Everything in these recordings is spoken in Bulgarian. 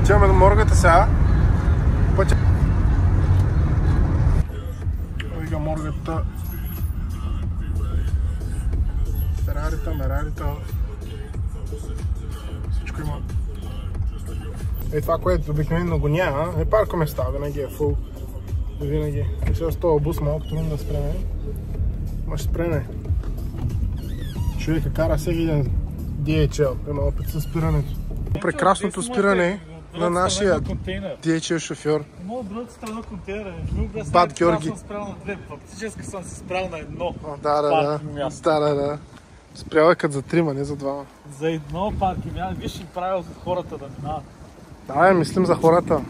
Отиваме до моргата сега. Пътя. Вига моргата. Ферарита, мерарита. Всичко има. Е това, което обикновено го няма, е парко места, винаги е фул. Винаги. И сега с този бус малкото мине да спреме. Ма ще спреме. Човека кара всеки ден DHL, има опит със спирането. Прекрасното спиране на нашия DHL шофьор. От другата страна контейнера. Бат Георги. Съм спрял на две. Фактически съм се спрял на едно. Да. Спрял е като за трима, не за двама. За едно паркинг място. Виж и правил за хората да минават. Да, мислим за хората.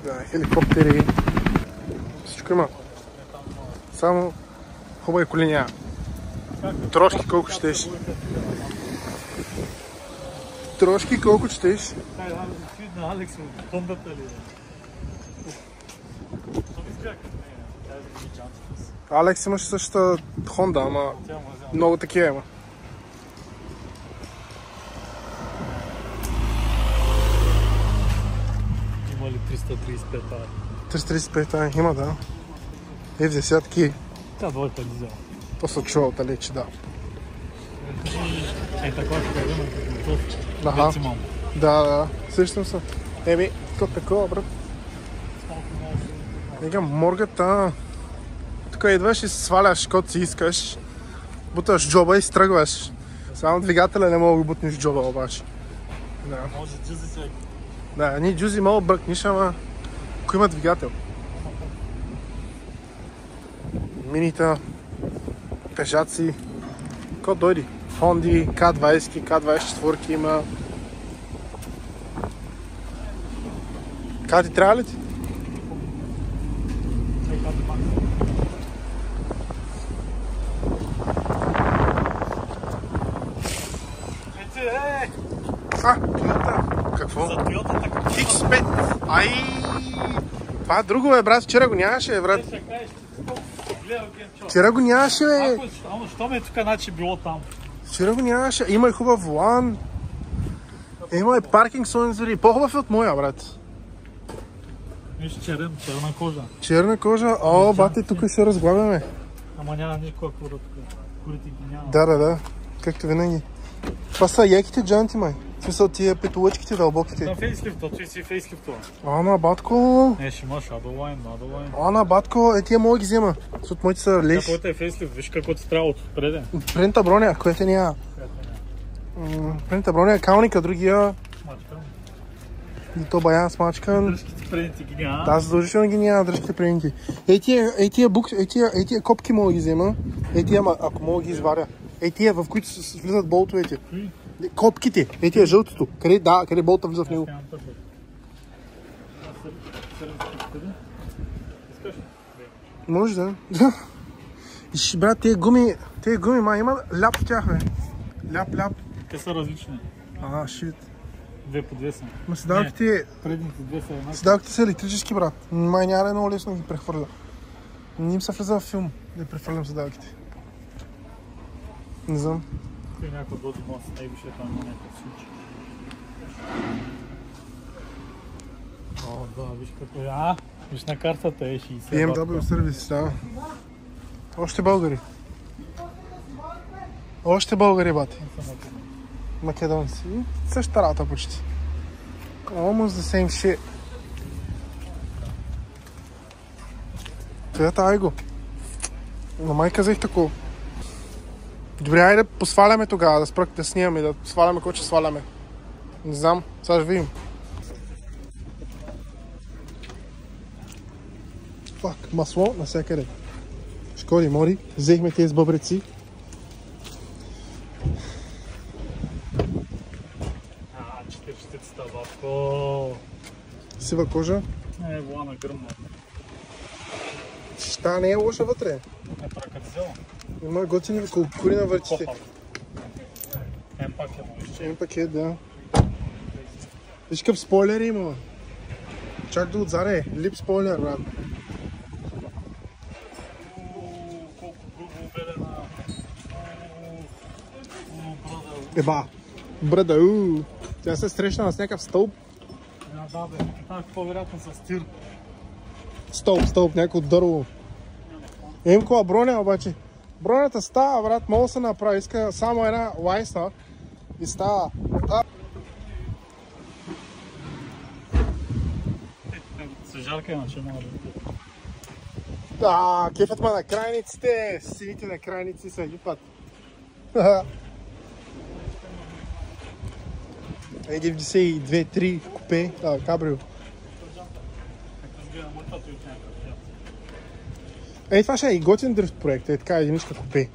Да, хеликоптери. Всичко има. Само хубави коли няма. Трошки колко щеш. Трошки колко щеш. На Алекс от Хондата ли? Алекс имаше същата Хонда, ама много такива има. Има ли 335 335 има, да. F10. Тя двойка дизел. То са чувал далече, да. Е, така ще да има като мотор. Да. Сещам се. Еми, то такова, брат. Нега моргата. Тук идваш и сваляш, който си искаш. Буташ джоба и стръгваш. Само двигателя не мога да бутнеш джоба обаче. Да. Може джузи се. Да, ние джузи мога бръкнеш, ама ако има двигател. Минита, тежаци, ко дойди. Хонди, К20, К24 има. Как ти трябва ли ти? Toyota. Какво? За Toyota така. X5. Ай! Това е друго, бе, брат. Вчера го нямаше, брат. Вчера го нямаше, бе. Що ме тук, значи било там? Вчера го нямаше. Има и хубав волан. Има и паркинг сензори. По-хубав е от моя, брат. Виж, черна кожа. Черна кожа. О, бате, тук ще разглавяме. Ама няма никаква кора тук. Курите ги няма. Да. Както винаги. Това са яките джанти, май. В смисъл тия петолъчките дълбоките. На фейслифта, той си фейслифтова. Ана, батко. Не, ще имаш Adline. Ана, батко, тия мога ги взема. Защото моите са леш. Каквото е фейслифт, виж какво ти трябва отпреде. Предната броня, което няма. Предната броня е калника, другия... И то бая смачкан. Дръжките предните ги няма. Да, задължително ги няма дръжките предните. Тия копки мога ги взема. Тия, ако мога ги изваря. Тия, в които влизат болтовете. Копките. Тия жълтото. Къде болта влиза в него? Може да. Брат, тези гуми, има ляп в тях, бе. Ляп. Те са различни. Шит. 2 по 2 са. Ма седалките... Предните 2 са една. Седалките са електрически, брат. Май няма много лесно да ги прехвърля. Не им се влиза в филм да прехвърлям седалките. Не знам. Тук е някой доди мост, виж е там някакъв случай. О, да, виж като е. Виж на картата е 60. BMW сервис, да. Още българи. Бати. Македонци. Същата работа почти. Almost the same shit. Toyota Aygo. Но май казах такова. Добре, айде да посваляме тогава, да снимаме, да сваляме какво ще сваляме. Не знам, сега ще видим. Фак, масло навсякъде. Шкоди мори, взехме тези бъбреци. Сива кожа. Не, волана гръмна. Та не е лоша вътре. Пракатизела. Има готини кури на въртите. М пакет, да. Виж какъв спойлер има. Чак до отзаре. Лип спойлер, брат. Колко грубо обелена. Еба. Брада, тя се срещна с някакъв стълб. Да, бе, това е по-вероятно с тир. Стълб, някакво дърво. Емкова броня обаче. Бронята става, брат, мога да се направи. Иска само една лайса и става. Жарка иначе мога да... кефът ма на крайниците. Сините на крайници са Египет. Е 92-3 купе, кабрио. Ей, това ще е и готин дрифт проект, е така единичка купе.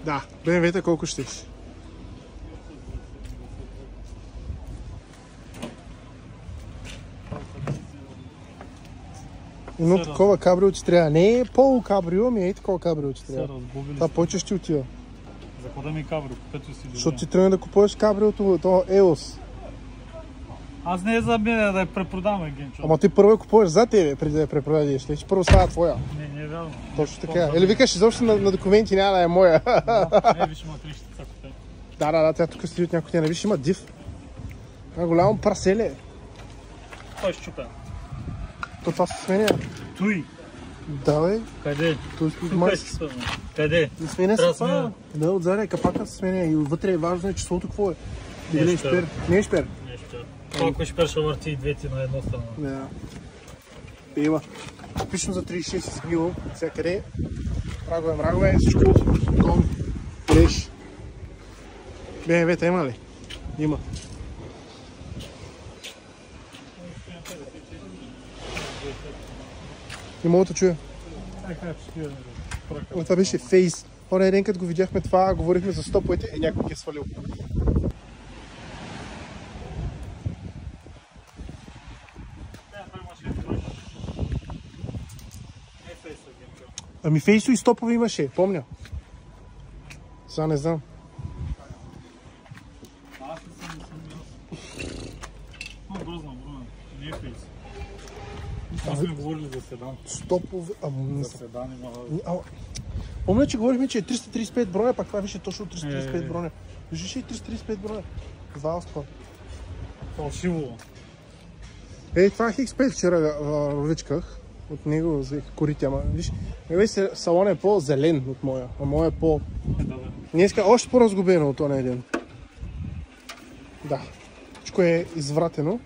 Да, BMW-та колко ще си? Едно такова кабрио че трябва. Не е полукабрио, ми е такова кабрио че трябва. Това повече ще отива. За какво да ми кабрио? Защото ти тръгна да купуваш кабриото, то EOS. Аз не е за мен да я препродам, Генчо. Ама ти първо я купуваш за тебе, преди да я препродадеш. Ти първо става твоя. Не е вярно. Точно така. Или викаш изобщо на документи няма да е моя. Не, виж, има 30 цакоте. Да, тя тук стои от някой тя. Не виж, има див. Това голямо праселе. Той ще чупя. То това се сменя. Той. Да, бе. Къде? Той се къде? Сменя се това. Да, отзаде капака се сменя и вътре е важно и числото какво е. Не е шпер. Не е шпер. Колко шпер ще върти и двете на една страна. Да. Има. Пишем за 36 изгнило. Всякъде. Мрагове, всичко. Ком. Леш. BMW-та има ли? Има. Не мога да чуя. Това беше фейс. Оня ден, като го видяхме това, говорихме за стоповете и някой е свалил. Ами фейсо и стопове имаше, помня. Сега не знам. Аз не съм много грозна, не е фейс. Аз сме говорили за седан. Стопове, за седан има... Помня, че говорихме, че е 335 броя, пак това беше точно 335 броя. Виждаш и 335 броя. Два спа. Фалшиво. Това X5 вчера ровичках. От него взех корите, ама виж, салон е по-зелен от моя, а моя е по... Днеска още по-разгубено от този един. Да, всичко е извратено.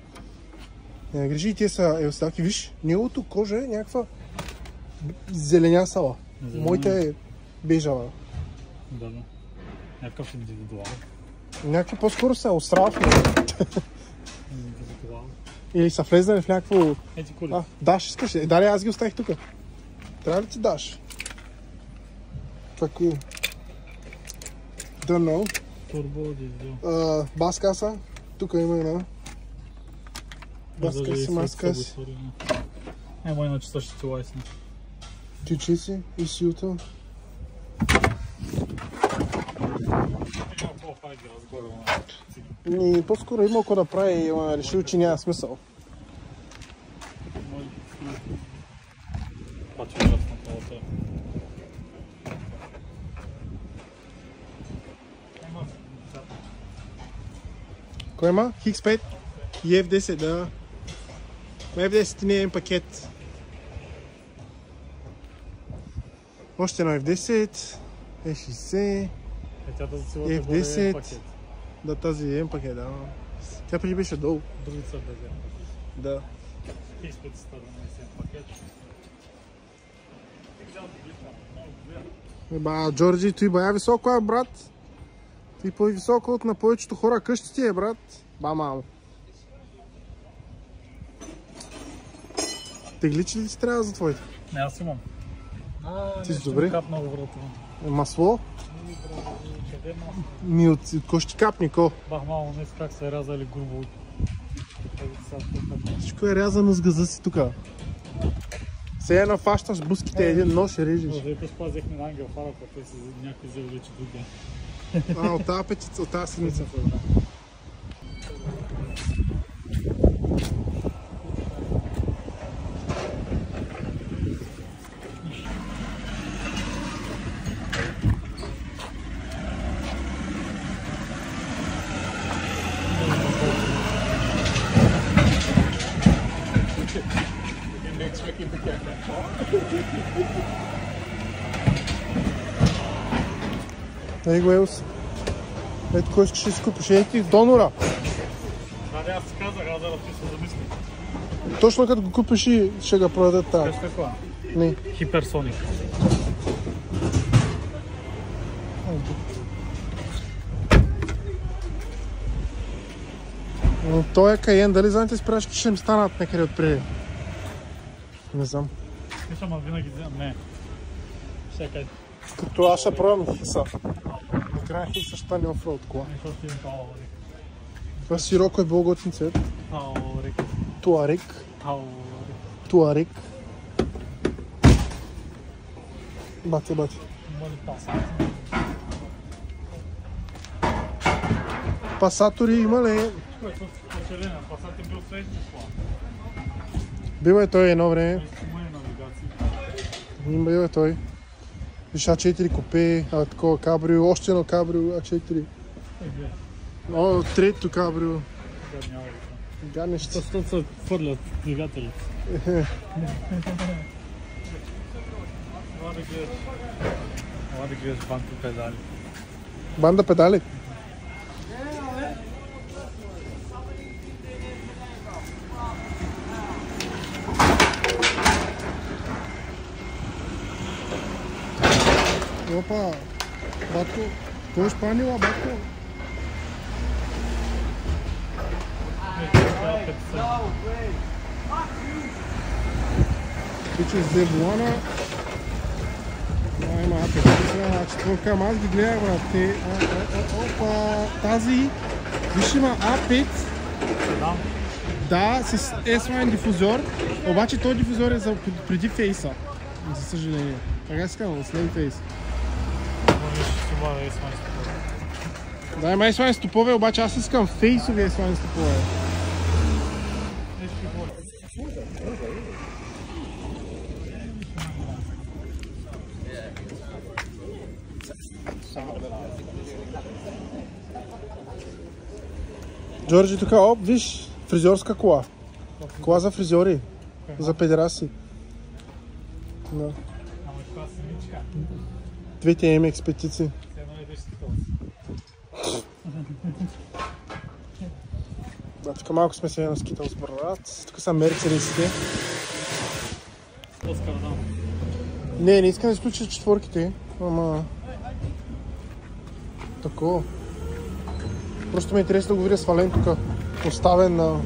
Не грижи и тия са елсталки, виж, неговото кожа е някаква зеленясала. Моята е бежава. Да. Някакъв индивидуал. Някакво по-скоро са остравни. Или са влезнали в някакво... Ети коли. Даш искаш ли? Дали, аз ги оставих тук. Трябва ли ти даш? Тако. Don't know. Турбо, дизел. Бас каса. Тук има една. Бас каси, мас каси. Ема иначе същите лайсни. Тючи си, ECU-то. По-скоро има какво да прави и решил, че няма смисъл. Кой има? X5 и F10, да. F10 не е пакет. Още едно F10, E60, F10. Да, тази е пакет, да. Тя преди беше долу. Другите са без пакет. Да. X5 става на пакет. Джорджи, той бая високо е, брат. Той по-високо от на повечето хора къщи ти е, брат. Мамо. Тегличи ли ти трябва за твоите? Не, аз имам. Ти си добре? Капна във врата. Масло? Къде масло? Ми от кой ще капни, ко? Бах, мамо, днес как са рязали грубо. Всичко е рязано с газа си тука. Сега нафащаш буските, един нож и режеш. Вие спазихме на Ангел Фара, те си някой взел вече другия. От тази петица, от тази седмица. Ей го, Елс. Ето кой ще си купиш? Ей ти донора. Да, аз ти казах, аз да се замисля. Точно като го купиш и ще го продадат тази. Кажеш каква? Не. Хиперсоник. Но той е Кайен, дали знаете с прашки ще им станат някъде отпреди? Не знам. Мисля, ма винаги вземам. Не. Всякъде. Като аз ще пробвам Хиса. Накрая Хиса ще стане офроуд кола. Нещо си им Таурик. Това сироко е било готин цвет. Таурик. Туарик. Таурик. Туарик. Бати. Може пасат. Пасатори има ли? Което почелена. Пасат е бил свежи кола. Бил е той едно време. Има и навигации. Бил е той. Виж А4 купе, такова кабрио, още едно кабрио, А4. О, трето кабрио. Да, няма да. Ганещи. Просто се хвърлят двигателите. Това да гледаш банки педали. Банда педали. Опа, батко, кой е шпанила, батко? Пиче с Дебуана. Има четвърка, аз ги гледах, брат. Опа, тази, виж има А5. Да, с S-Line дифузор, обаче този дифузор е преди фейса, за съжаление. Така си казвам, след фейс. Да, има S-Line стопове, обаче аз искам фейсови S-Line стопове. Джорджи, тук, оп, виж, фризьорска кола. Кола за фризьори, за педераси. Да. Двете MX петици. Да, тук малко сме се на Скитълс, брат. Тук са мерцедесите. Не искам да изключа четворките, ама... Такова. Просто ми е интересно да го видя свален тук, поставен на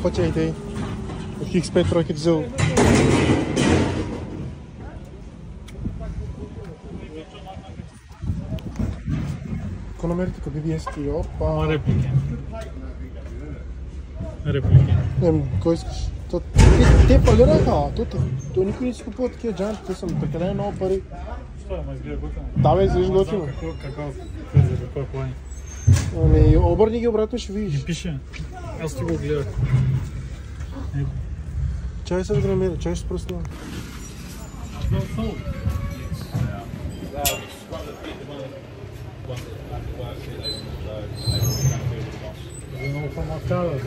пътя и тъй. От X5 тройките взел. Какво намерите къде BBS-ти? Опа! Реплики. Кой искаш? Те фалираха, то никой не си купува такива джанти, те са прекалено много пари. Що е, ма изгледа готино? Да бе, изглежда готино. Какво е плани? Ами, обърни ги обратно, ще видиш. Не пише. Аз ти го гледах. Чай се да намеря, чай ще пръсна. Много по-макара.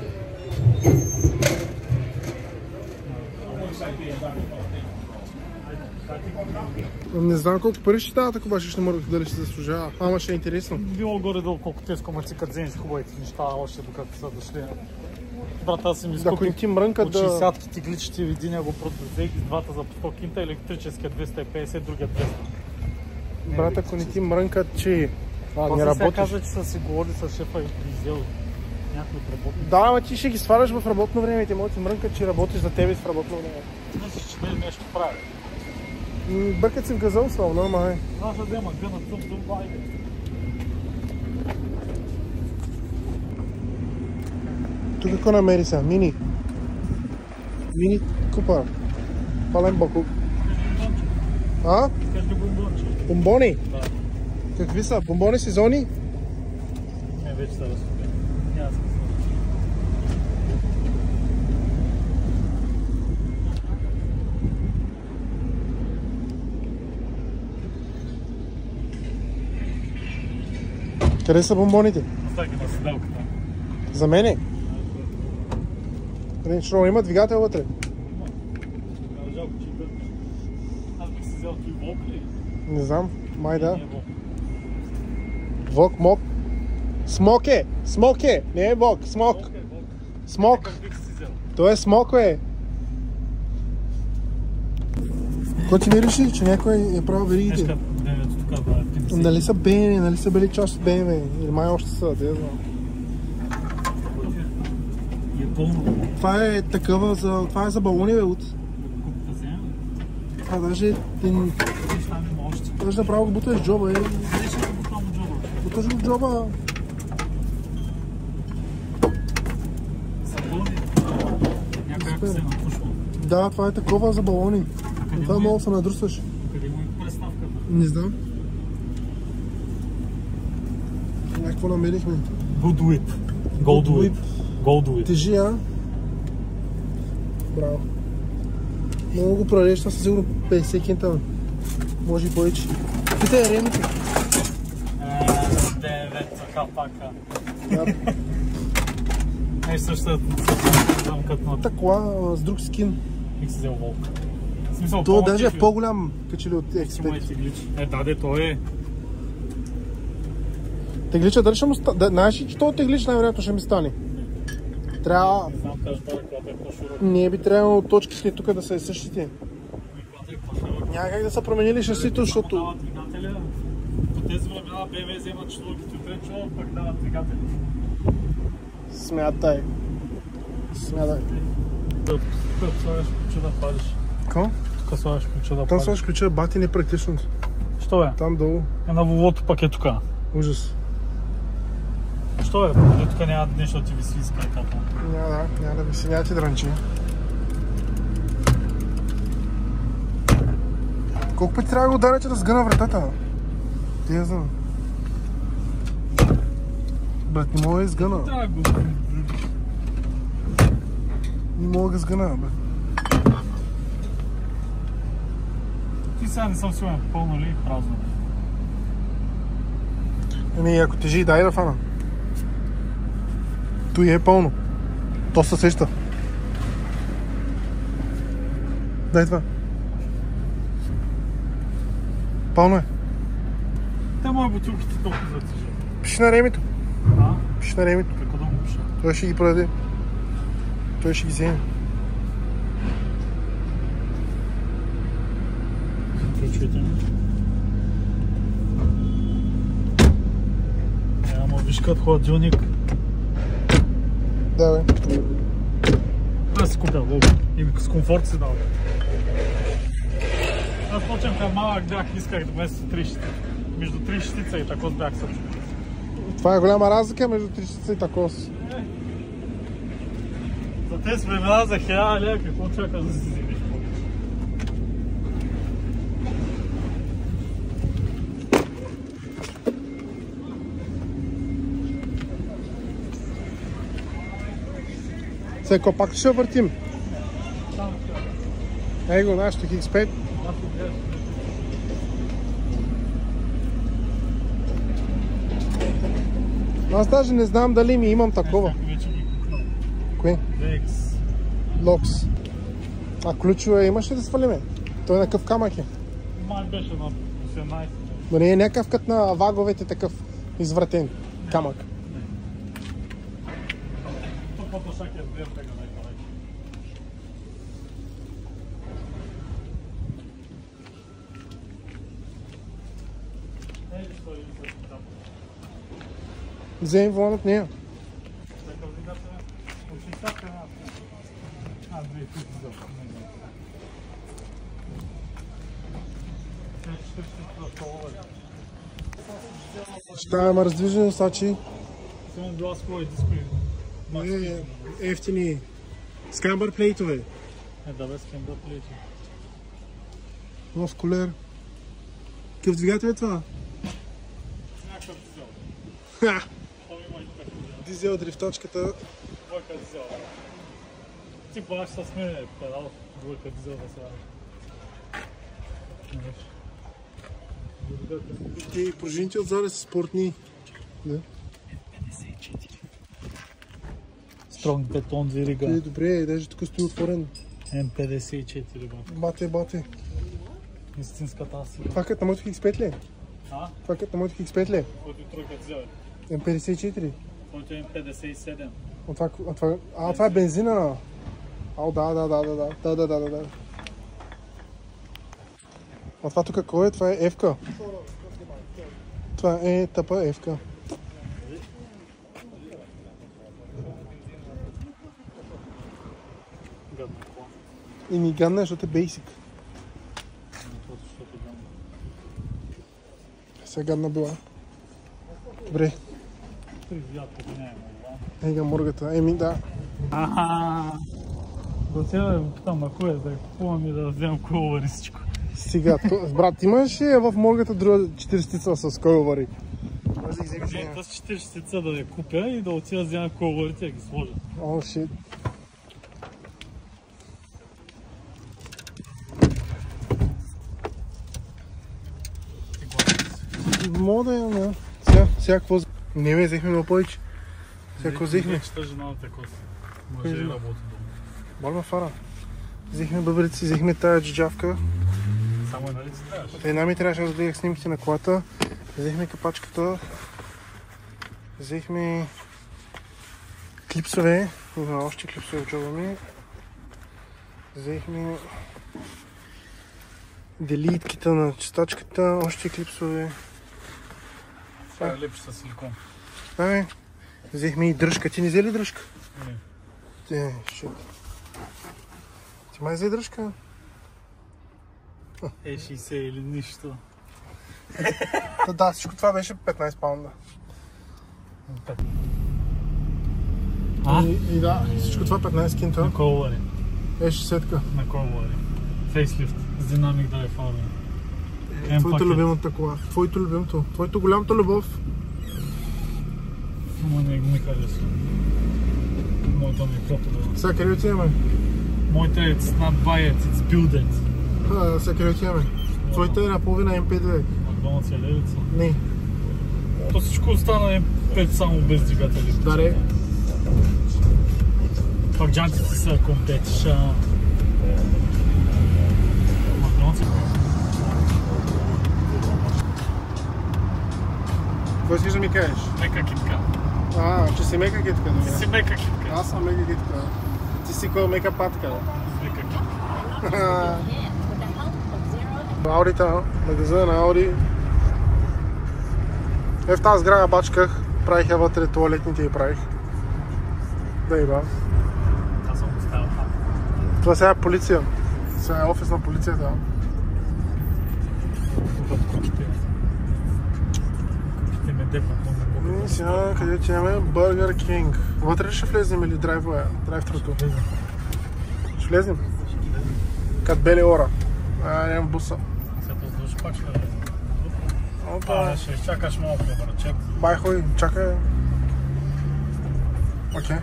Не знам колко пари ще дават, ако баш ще мърдах дали ще заслужава. Ама ще е интересно. Било горе-долу колко теско мацикат вземеш хубавите неща, още докато са дошли. Брат, аз си ми Ако не ти мрънкат от да... 60-ки тигличите видиня го продадех двата за 100 кинта, електрическия 250, другия 200. Брат, ако не ти мрънкат, че не После работиш... сега каза, че са си говорили с шефа и взел някой от работни. Да, ама ти ще ги сваляш в работно време и те могат да ти мрънкат, че работиш за тебе в работно време. Мислиш, че не нещо прави. Бъркат си в газа основно, ама е. Знаеш да има гъна тъм, байде. Тук какво намери сега? Мини Купър. Пален бакук. А? Кажете бомбонче. Бомбони? Да. Какви са? Бомбони сезони? Не, вече са разсупени. Няма смисъл. Къде са бомбоните? Остави ги на седалката. За мене? Ренчно има двигател вътре. взел той Вок ли? Не знам, май да. Не е Вок. Вок, мок. Смок е! Смок е! Не е вок, смок. Вок е, Вок. Смок. Как бих си взел? То е смок, бе. Кой ти мириши, че някой е правил веригите? Днешка БМВ-то тук, бе, 50. Нали са БМВ, нали са били част от БМВ? Или май още са, да я знам. И е пълно. Това е такъва за... Това е за балони, бе, от... Купата взема. Това даже... Неща няма още. Даже направо го буташ в джоба, е. Къде ще го бутам от джоба? Буташ го в джоба. Са пълни. Някак се е напушва. Да, това е такова за балони. Това много се надрусваш. Къде му е представката? Не знам. Някакво намерихме. Go do it. Go do it. Go do it. Тежи, а? Браво. Много го продадеш, това са сигурно 50 кинта. Може и повече. Питай ремите. БМВ-та капака. Да. Е, същата замкът на Кола с друг скин. бих си взел Волк. В смисъл, То даже е по-голям, качели от Експерт. Да, той е. Теглича, дали ще му стане? Знаеш ли, че този теглич най-вероятно ще ми стане? Трябва... Не знам, кажа това, когато е по-широк. Не би трябвало точките тук да са същите. Когато е по-широк. Няма как да са променили шасито, защото... Дават двигателя. По тези времена БМВ вземат чулоките от речо, пък дават двигатели. Смятай. Смятай. Тук слагаш ключа да палиш. Ко? Тук слагаш ключа да Там палиш. слагаш ключа, бати непрактичното. Що е? Там долу. На Вовото пък е тук. Ужас. Що е? Тук няма нещо да ти виси изкарката. Няма да виси, няма ти дранчи. Колко пъти трябва да го ударя, да сгъна вратата? Ти я знам. Брат, не мога да изгъна. Да, го. Не мога да сгъна, бе. Ти сега не съм сигурен, пълно ли и празно. Ами, ако тежи, дай да фана. Той е пълно. То се сеща. Дай това. Пълно е. Те мои бутилките толкова за тежи. Пиши на ремето. А? Пиши на ремето. Какво да му пиша? Той ще ги продаде. Той ще ги вземе. Ключовете ми. Ама виж като хладилник. Да, бе. Аз си купя лого. И с комфорт си дал. Аз почвам към малък бях, исках да вместо 3 щица. Между 3 щица и тако бях също. Това е голяма разлика между 3 и такос. За тези времена за 1000 лева, какво чакаш да си вземеш повече? Сега пак ще въртим. Само ще. Ей го, нашето X5. Аз го гледаш. Аз даже не знам дали ми имам такова. Някой вече ги купна. Кое? DX. Локс. А ключове имаш ли да свалиме? Той е на къв камък е. Май беше на 18. Но не е някакъв кът на ваговете такъв извратен камък. То по-тошак е с 2 брега най-далеч. Ей, що ли се там? Вземи вон от нея. Така вдигате от 60 на... А, 2 хиляди за. Ще раздвижени сачи. Само гласко и диско. Ефтини скамбър плейтове. Да бе, скамбър плейтове. Нов колер. Какъв двигател е това? Някакъв дизел. Ха! Това има и така. Дизел дрифтачката. Двойка дизел. Ти плаш с мен педал. Двойка дизел да сега. И пружините отзаде са спортни. Да. Стронг бетон вирига. Добре, даже тук стои отворен. М54 бат. Бате. Истинската Аси. Това като на Moto X5 ли? А? Това като на Moto X5 ли? Който тройката взел. М54. Който е М57. Това е бензина. Да. А това тук кой е? Това е F-ка. Това е тъпа F-ка. Гадна кола. И ми гадна, защото е basic. Сега гадна била. Добре. Приятно, няма. Ега моргата. Еми да. За сега да питам на кой е, да купувам и да вземам койловари всичко. Сега, брат, имаш ли в моргата друга 40 с койловари? С 40 да я купя и да отида да взема койловарите и да ги сложа. О, шит. Мога да я, сега какво... Не ме, взехме много повече. Сега какво взехме? Жената коса. Може и работа дома. Барба фара. Взехме бъбрици, взехме тая джиджавка. Само една ли си трябваш? Една ми трябваше да гледах снимките на колата. Взехме капачката. Взехме клипсове. Има още клипсове в джоба ми. Взехме делитките на чистачката. Още клипсове. Това е лепше с силикон. Взехме и дръжка. Ти не взе ли дръжка? Не. Шит. Ти май взе дръжка? Е60 или нищо. Да, всичко това беше 15 паунда. И да, всичко това 15 кинта. На койловари. Е60-ка. На койловари. Фейслифт с динамик драйв арми. Твоето любимата кола. Твоето любимото. Твоето голямата любов. Ама не ми харесва. Моята ми е по-добра. Сега къде отиваме? Моята е it's not buy it, it's build it. Сега къде отиваме? Твоята е наполовина М5. Макдоналдс е левица. Не. То всичко остана М5 само без двигатели. Даре. Пак джантите са компетиша. Макдоналдс е... Какво искаш да ми кажеш? Мека китка. Че си мека китка. Ти си мека китка. Аз съм мека китка. Ти си кой мека патка. Мека китка. Аудита, магазина на Ауди. В тази сграда бачках, правих я вътре туалетните и правих. Да и ба. Аз съм оставил там. Това сега е полиция. Сега е офис на полицията. Куките ме депат. И сега къде отиваме? Burger King. Вътре ли ще влезем или драйв-трото? Ще влезем? Кат бели ора. Нямам буса. Сега дължи пак ще влезем. Опа. Ще изчакаш малко, братче. Бай, хой, чакай. Окей.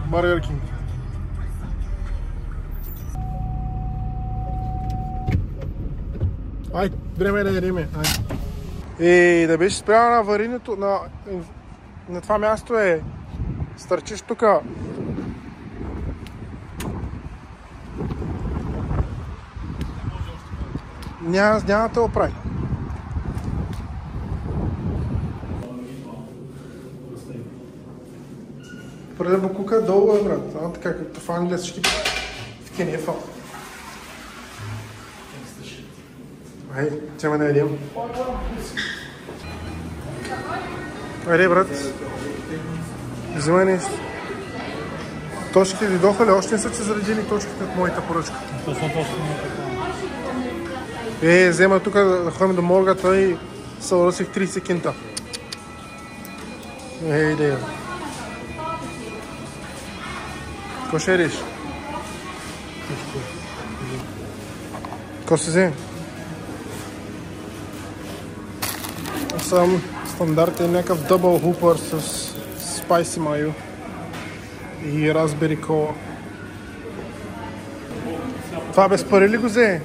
Burger King. Ай, време е да ядеме. Да беше спрямо на аварийното, на това място е, стърчиш тука. Няма да те оправи. Преди букука долу е, брат. Така като в Англия всички в кенефа. Ай, чема да ядем. Айде, брат. Взимай нещо. Точките дойдоха ли? Още не са че заредили точките от моята поръчка. Взема тук да ходим до моргата и съвърсих 30 кинта. Идея. Какво ще едиш? Какво си взе? Съм стандартен някакъв дъбъл хупър с спайси майо и разбери кола. Това без пари ли го взе?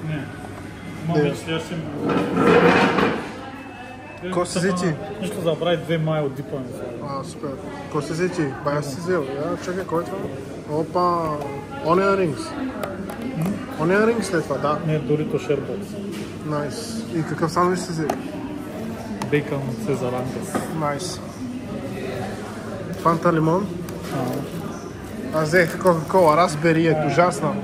Не. Мога ще си... Какво си взе ти? Нищо забрави 2 мая от дипа. Супер. Какво си взе ти? Бая си взел. Чакай, кой е това? Опа! Onion rings. Ония ринг след това, да. Не, Дорито Шербот. Найс. И какъв сандвич сте взели? Бейкън Цезар Ангус. Найс. Фанта лимон. Аз взех Кока-кола, Raspberry, ужасна.